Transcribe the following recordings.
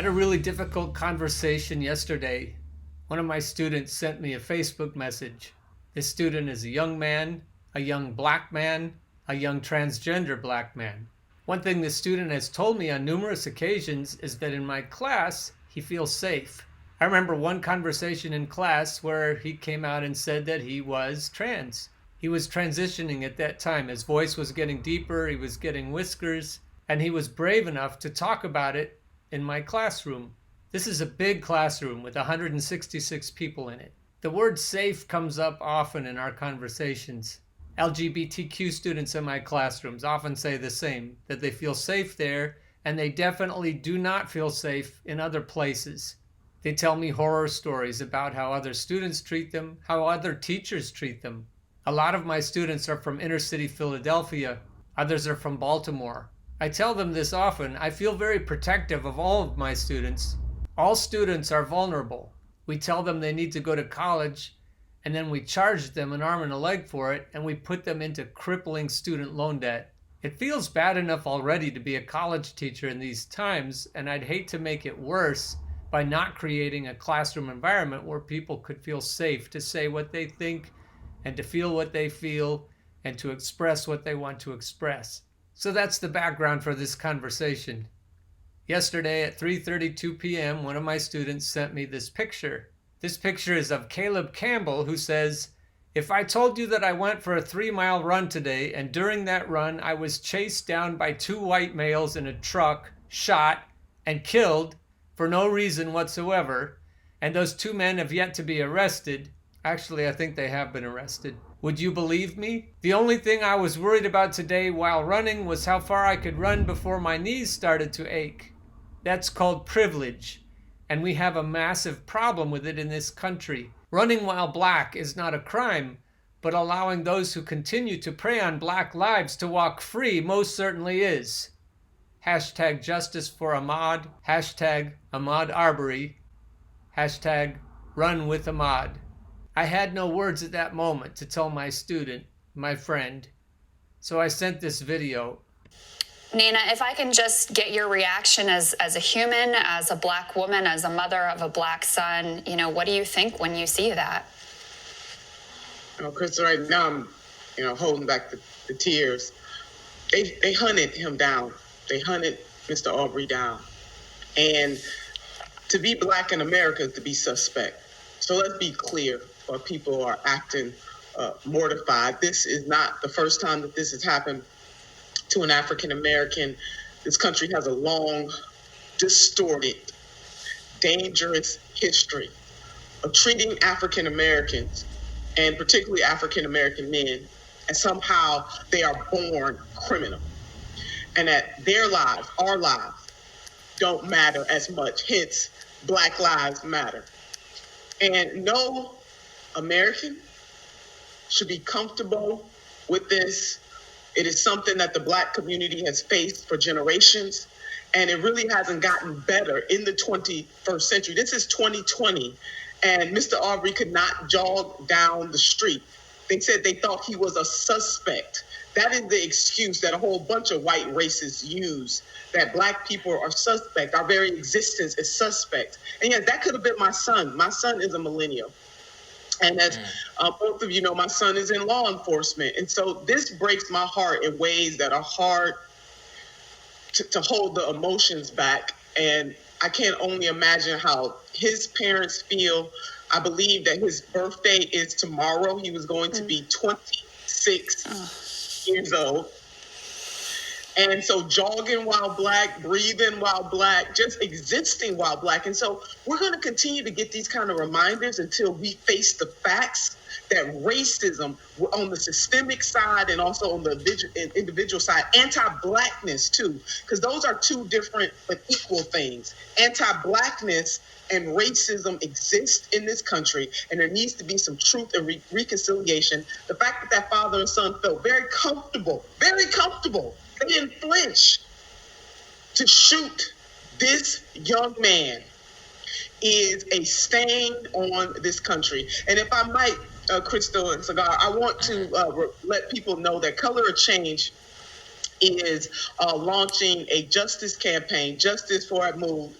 had a really difficult conversation yesterday. One of my students sent me a Facebook message. This student is a young man, a young black man, a young transgender black man. One thing the student has told me on numerous occasions is that in my class, he feels safe. I remember one conversation in class where he came out and said that he was trans. He was transitioning at that time. His voice was getting deeper, he was getting whiskers, and he was brave enough to talk about it in my classroom. This is a big classroom with 166 people in it. The word safe comes up often in our conversations. LGBTQ students in my classrooms often say the same, that they feel safe there, and they definitely do not feel safe in other places. They tell me horror stories about how other students treat them, how other teachers treat them. A lot of my students are from inner city Philadelphia. Others are from Baltimore. I tell them this often. I feel very protective of all of my students. All students are vulnerable. We tell them they need to go to college, and then we charge them an arm and a leg for it, and we put them into crippling student loan debt. It feels bad enough already to be a college teacher in these times, and I'd hate to make it worse by not creating a classroom environment where people could feel safe to say what they think and to feel what they feel and to express what they want to express. So that's the background for this conversation. Yesterday at 3:32 p.m., one of my students sent me this picture. This picture is of Caleb Campbell, who says, "If I told you that I went for a 3-mile run today, and during that run I was chased down by 2 white males in a truck, shot, and killed for no reason whatsoever, and those 2 men have yet to be arrested," actually I think they have been arrested, "would you believe me? The only thing I was worried about today while running was how far I could run before my knees started to ache." That's called privilege, and we have a massive problem with it in this country. Running while black is not a crime, but allowing those who continue to prey on black lives to walk free most certainly is. Hashtag justice for Ahmaud, hashtag Ahmaud Arbery, hashtag run with Ahmaud. I had no words at that moment to tell my student, my friend, so I sent this video. Nina, if I can just get your reaction as a human, as a black woman, as a mother of a black son, what do you think when you see that? Chris, right now I'm, holding back the tears. They hunted him down. They hunted Mr. Arbery down. And to be black in America is to be suspect. So let's be clear, while people are acting mortified. This is not the first time that this has happened to an African American. This country has a long, distorted, dangerous history of treating African Americans, and particularly African American men, as somehow they are born criminal, and that their lives, our lives, don't matter as much. Hence, Black Lives Matter. And no American should be comfortable with this. It is something that the black community has faced for generations, and it really hasn't gotten better in the 21st century. This is 2020, and Mr. Arbery could not jog down the street. They said they thought he was a suspect. That is the excuse that a whole bunch of white racists use, that black people are suspect. Our very existence is suspect. And yes, that could have been my son. My son is a millennial. And as both of you know, my son is in law enforcement. And so this breaks my heart in ways that are hard to hold the emotions back. And I can only imagine how his parents feel. I believe that his birthday is tomorrow. He was going to be 26 years old. And so jogging while black, breathing while black, just existing while black. And so we're going to continue to get these kind of reminders until we face the facts that racism on the systemic side and also on the individual side, anti-blackness too, because those are 2 different but equal things. Anti-blackness and racism exist in this country, and there needs to be some truth and reconciliation. The fact that that father and son felt very comfortable, they didn't flinch to shoot this young man is a stain on this country. And if I might, Crystal and Cigar, I want to let people know that Color of Change is launching a justice campaign, Justice for Ahmaud.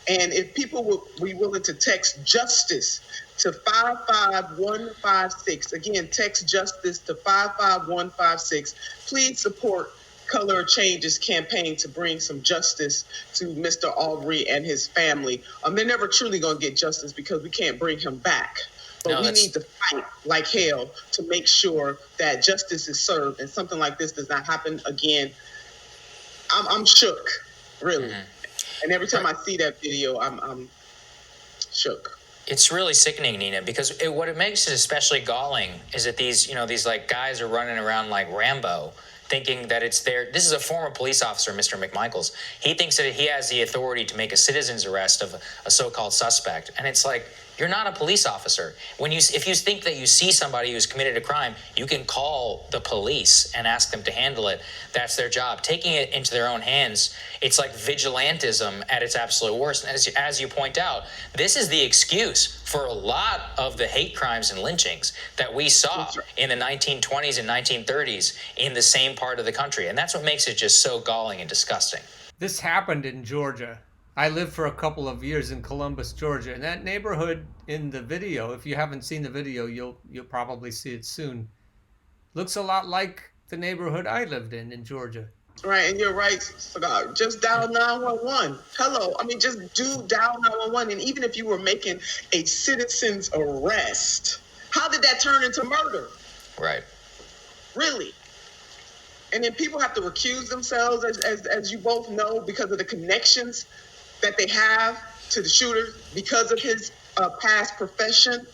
And if people would be willing to text justice to 55156, again, text justice to 55156, please support Color Change's campaign to bring some justice to Mr. Arbery and his family. They're never truly going to get justice because we can't bring him back. But we need to fight like hell to make sure that justice is served and something like this does not happen again. I'm shook, really. Mm-hmm. And every time I see that video, I'm shook. It's really sickening, Nina, because what it makes it especially galling is that these like guys are running around like Rambo, thinking that it's their. This is a former police officer, Mr. McMichaels. He thinks that he has the authority to make a citizen's arrest of a so-called suspect, and it's like, you're not a police officer. If you think that you see somebody who's committed a crime, you can call the police and ask them to handle it. That's their job. Taking it into their own hands, it's like vigilantism at its absolute worst. And as you point out, this is the excuse for a lot of the hate crimes and lynchings that we saw in the 1920s and 1930s in the same part of the country. And that's what makes it just so galling and disgusting. This happened in Georgia. I lived for a couple of years in Columbus, Georgia, and that neighborhood in the video, if you haven't seen the video, you'll probably see it soon, looks a lot like the neighborhood I lived in Georgia. Right, and you're right, Sagar. Just dial 911. Hello. I mean, just do dial 911. And even if you were making a citizen's arrest, how did that turn into murder? Right. Really? And then people have to recuse themselves, as you both know, because of the connections that they have to the shooter because of his past profession.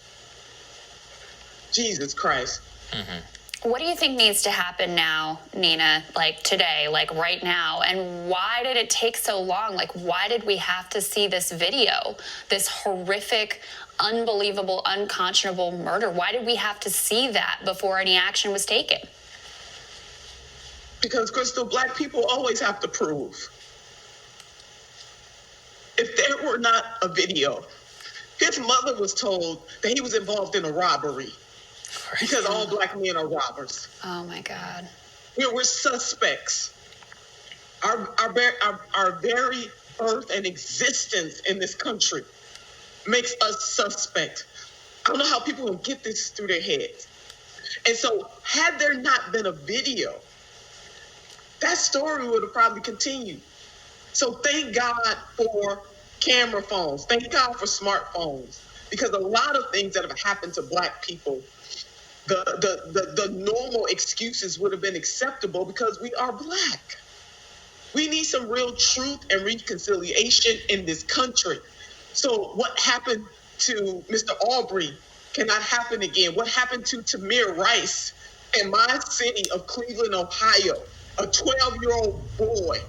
Jesus Christ. Mm-hmm. What do you think needs to happen now, Nina, like today, like right now? And why did it take so long? Like, why did we have to see this video, this horrific, unbelievable, unconscionable murder? Why did we have to see that before any action was taken? Because, Crystal, Black people always have to prove. If there were not a video, his mother was told that he was involved in a robbery because all Black men are robbers. Oh, my God. We're suspects. Our very birth and existence in this country makes us suspect. I don't know how people can get this through their heads. And so had there not been a video, that story would have probably continued. So thank God for camera phones. Thank God for smartphones. Because a lot of things that have happened to Black people, the normal excuses would have been acceptable because we are Black. We need some real truth and reconciliation in this country. So what happened to Mr. Arbery cannot happen again. What happened to Tamir Rice in my city of Cleveland, Ohio, a 12-year-old boy?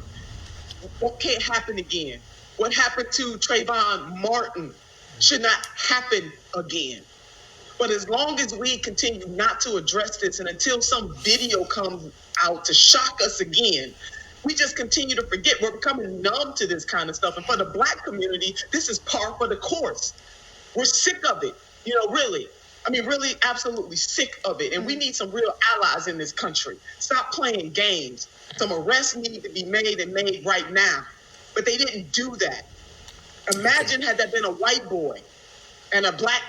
What can't happen again? What happened to Trayvon Martin should not happen again. But as long as we continue not to address this and until some video comes out to shock us again, we just continue to forget. We're becoming numb to this kind of stuff. And for the Black community, this is par for the course. We're sick of it, really. I mean, really, absolutely sick of it. And we need some real allies in this country. Stop playing games. Some arrests need to be made and made right now. But they didn't do that. Imagine had that been a white boy and a black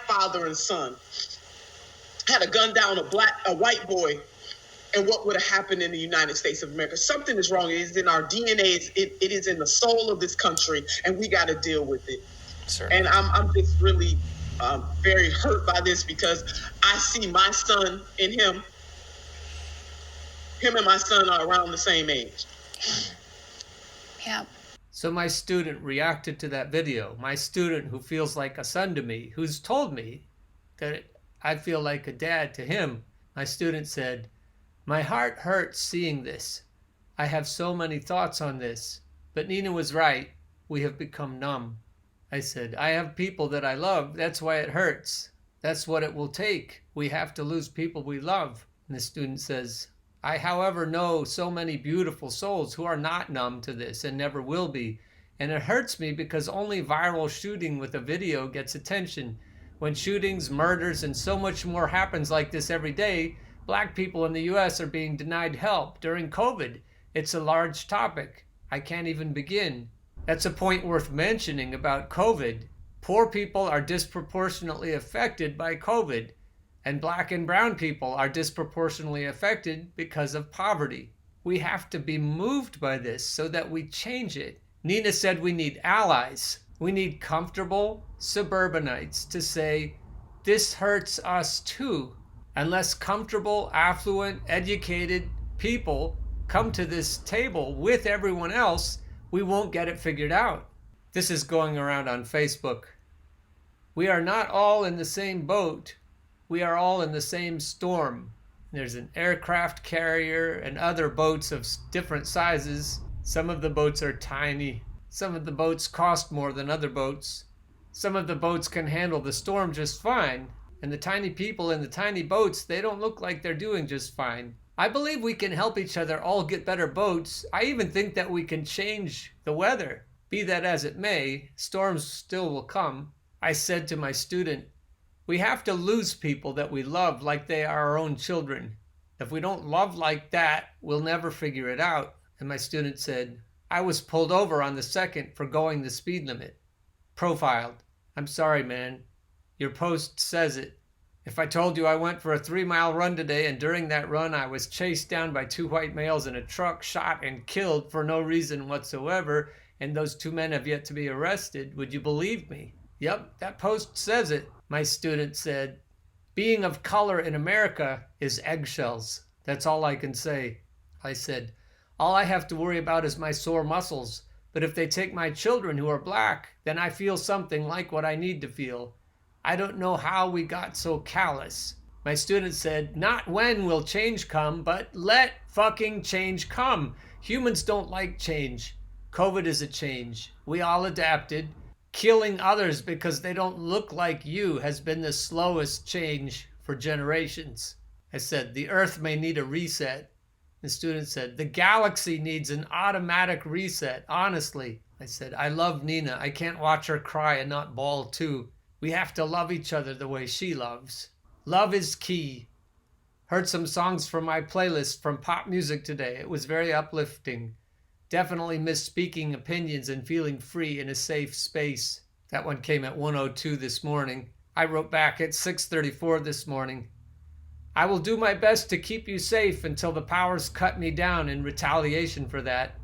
father and son had a gun down a white boy, and what would have happened in the United States of America? Something is wrong. It is in our DNA. It is in the soul of this country, and we got to deal with it. Certainly. And I'm just really very hurt by this because I see my son in him. Him and my son are around the same age. Yeah. So my student reacted to that video. My student who feels like a son to me, who's told me that I feel like a dad to him. My student said, "My heart hurts seeing this. I have so many thoughts on this. But Nina was right. We have become numb." I said, "I have people that I love. That's why it hurts. That's what it will take. We have to lose people we love." And the student says, "I, however, know so many beautiful souls who are not numb to this and never will be. And it hurts me because only viral shooting with a video gets attention. When shootings, murders, and so much more happens like this every day, Black people in the US are being denied help during COVID. It's a large topic. I can't even begin. That's a point worth mentioning about COVID. Poor people are disproportionately affected by COVID, and Black and brown people are disproportionately affected because of poverty. We have to be moved by this so that we change it. Nina said we need allies. We need comfortable suburbanites to say, this hurts us too. Unless comfortable, affluent, educated people come to this table with everyone else, we won't get it figured out. This is going around on Facebook. We are not all in the same boat. We are all in the same storm. There's an aircraft carrier and other boats of different sizes. Some of the boats are tiny. Some of the boats cost more than other boats. Some of the boats can handle the storm just fine. And the tiny people in the tiny boats, they don't look like they're doing just fine. I believe we can help each other all get better boats. I even think that we can change the weather. Be that as it may, storms still will come. I said to my student, we have to lose people that we love like they are our own children. If we don't love like that, we'll never figure it out. And my student said, I was pulled over on the 2nd for going the speed limit. Profiled. I'm sorry, man. Your post says it. If I told you I went for a 3-mile run today and during that run I was chased down by 2 white males in a truck, shot and killed for no reason whatsoever, and those 2 men have yet to be arrested, would you believe me? Yep, that post says it. My student said, being of color in America is eggshells. That's all I can say. I said, all I have to worry about is my sore muscles. But if they take my children who are Black, then I feel something like what I need to feel. I don't know how we got so callous. My student said, not when will change come, but let fucking change come. Humans don't like change. COVID is a change. We all adapted. Killing others because they don't look like you has been the slowest change for generations. I said, the earth may need a reset. The student said, the galaxy needs an automatic reset, honestly. I said, I love Nina. I can't watch her cry and not bawl too. We have to love each other the way she loves. Love is key. Heard some songs from my playlist from pop music today. It was very uplifting. Definitely miss speaking opinions and feeling free in a safe space. That one came at 1:02 this morning. I wrote back at 6:34 this morning. I will do my best to keep you safe until the powers cut me down in retaliation for that.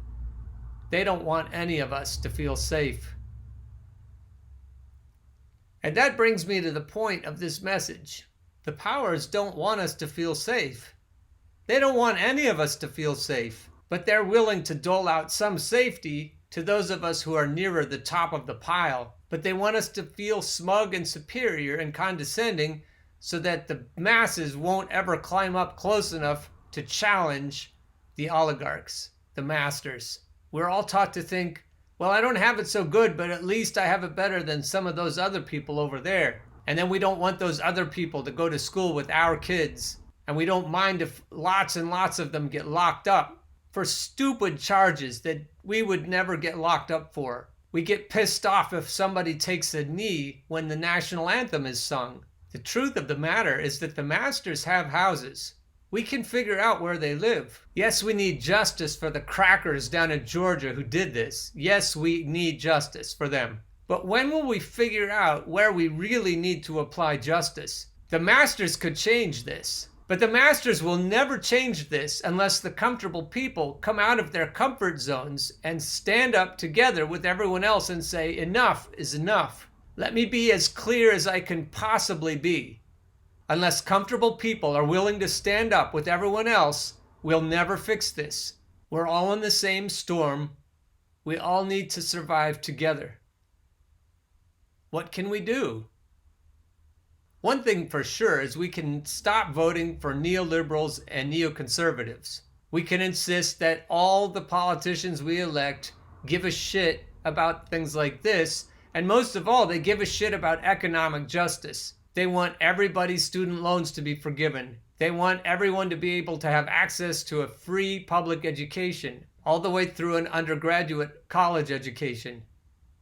They don't want any of us to feel safe. And that brings me to the point of this message. The powers don't want us to feel safe. They don't want any of us to feel safe. But they're willing to dole out some safety to those of us who are nearer the top of the pile. But they want us to feel smug and superior and condescending so that the masses won't ever climb up close enough to challenge the oligarchs, the masters. We're all taught to think, well, I don't have it so good, but at least I have it better than some of those other people over there. And then we don't want those other people to go to school with our kids. And we don't mind if lots and lots of them get locked up for stupid charges that we would never get locked up for. We get pissed off if somebody takes a knee when the national anthem is sung. The truth of the matter is that the masters have houses. We can figure out where they live. Yes, we need justice for the crackers down in Georgia who did this. Yes, we need justice for them. But when will we figure out where we really need to apply justice? The masters could change this. But the masters will never change this unless the comfortable people come out of their comfort zones and stand up together with everyone else and say, enough is enough. Let me be as clear as I can possibly be. Unless comfortable people are willing to stand up with everyone else, we'll never fix this. We're all in the same storm. We all need to survive together. What can we do? One thing for sure is we can stop voting for neoliberals and neoconservatives. We can insist that all the politicians we elect give a shit about things like this, and most of all, they give a shit about economic justice. They want everybody's student loans to be forgiven. They want everyone to be able to have access to a free public education, all the way through an undergraduate college education,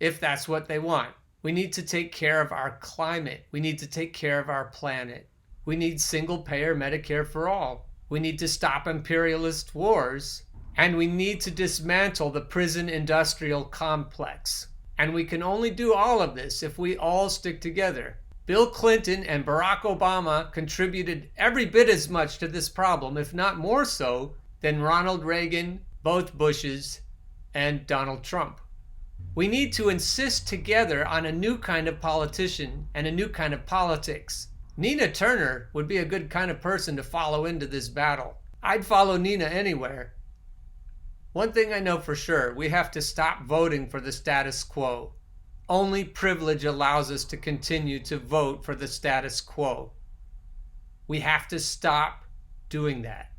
if that's what they want. We need to take care of our climate. We need to take care of our planet. We need single-payer Medicare for all. We need to stop imperialist wars. And we need to dismantle the prison industrial complex. And we can only do all of this if we all stick together. Bill Clinton and Barack Obama contributed every bit as much to this problem, if not more so, than Ronald Reagan, both Bushes, and Donald Trump. We need to insist together on a new kind of politician and a new kind of politics. Nina Turner would be a good kind of person to follow into this battle. I'd follow Nina anywhere. One thing I know for sure, we have to stop voting for the status quo. Only privilege allows us to continue to vote for the status quo. We have to stop doing that.